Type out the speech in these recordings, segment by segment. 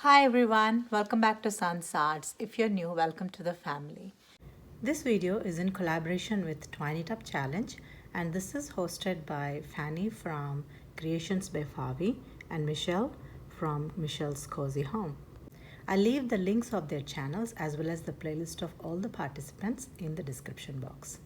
Hi everyone, welcome back to Sun's Arts. If you're new, welcome to the family. This video is in collaboration with Twine It Up Challenge, and this is hosted by Fanny from Creations by Favi and Michelle from Michelle's Cozy Home. I'll leave the links of their channels as well as the playlist of all the participants in the description box.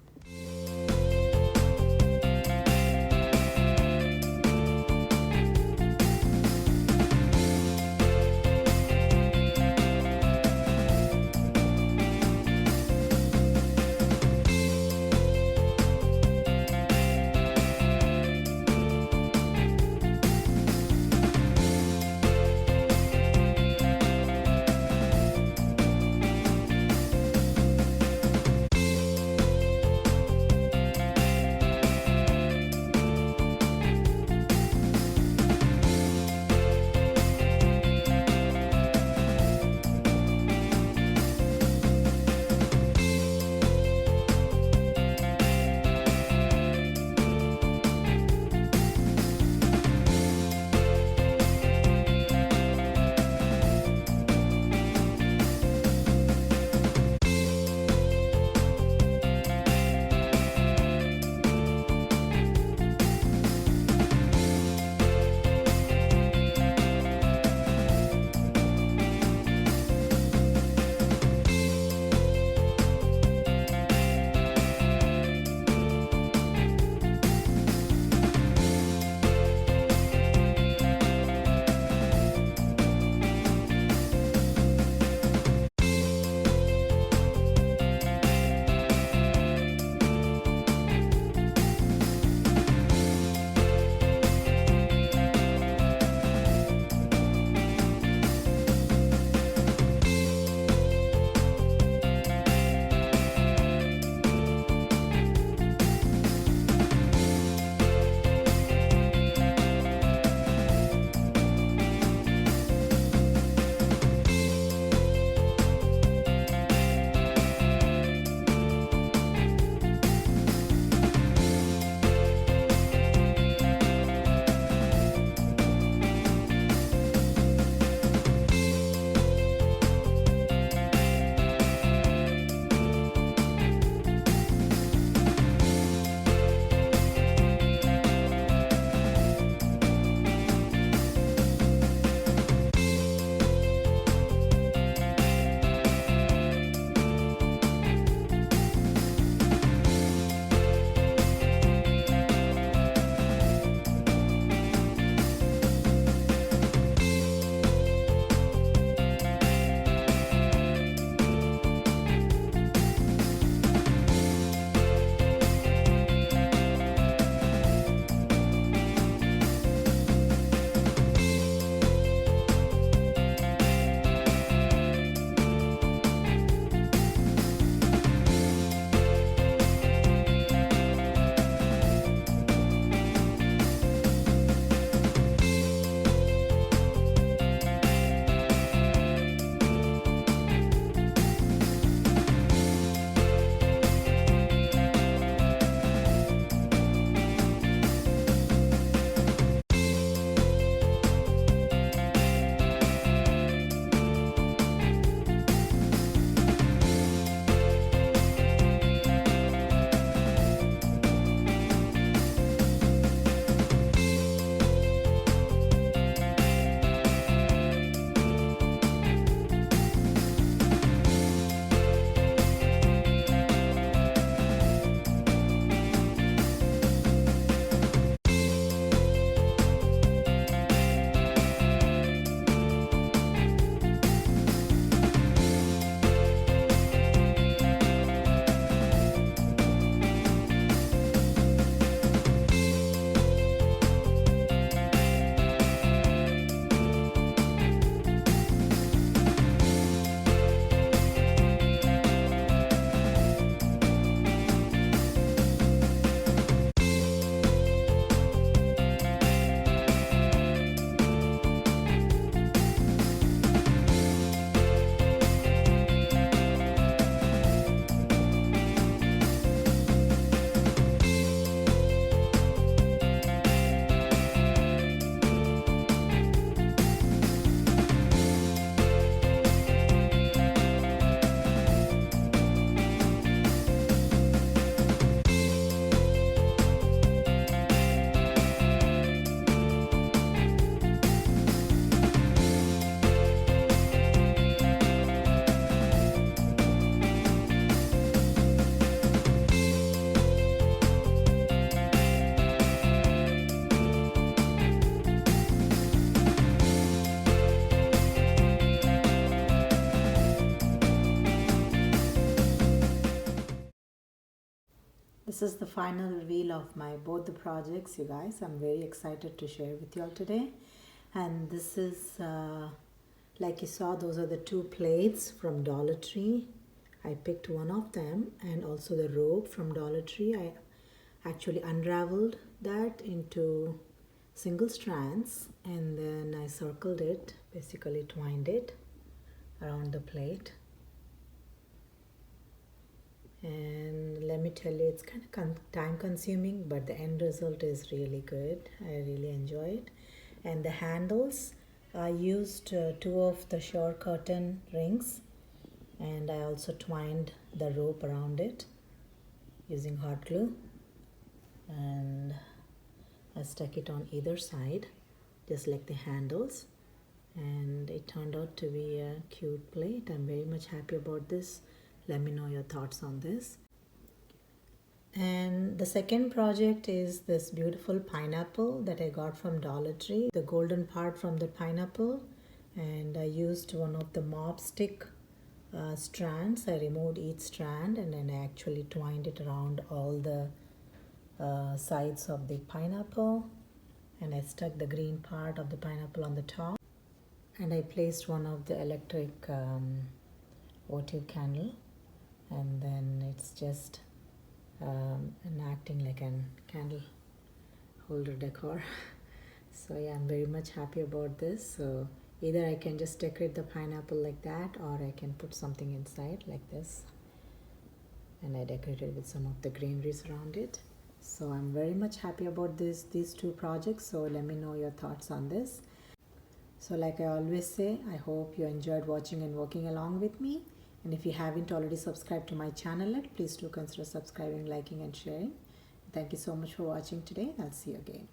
This is the final reveal of my both the projects, you guys. I'm very excited to share with you all today. And this is like you saw, those are the two plates from Dollar Tree. I picked one of them, and also the rope from Dollar Tree. I actually unraveled that into single strands, and then I circled it, basically twined it around the plate. And let me tell you, it's kind of time consuming, but the end result is really good. I really enjoy it. And the handles, I used two of the shore curtain rings, and I also twined the rope around it using hot glue, and I stuck it on either side just like the handles, and it turned out to be a cute plate. I'm very much happy about this. Let me know your thoughts on this. And the second project is this beautiful pineapple that I got from Dollar Tree. The golden part from the pineapple, and I used one of the mop stick strands. I removed each strand, and then I actually twined it around all the sides of the pineapple, and I stuck the green part of the pineapple on the top, and I placed one of the electric votive candle, and then it's just acting like a candle holder decor. So yeah, I'm very much happy about this. So either I can just decorate the pineapple like that, or I can put something inside like this, and I decorated with some of the greeneries around it. So I'm very much happy about these two projects. So let me know your thoughts on this. So like I always say, I hope you enjoyed watching and working along with me. And if you haven't already subscribed to my channel yet, please do consider subscribing, liking and sharing. Thank you so much for watching today. I'll see you again.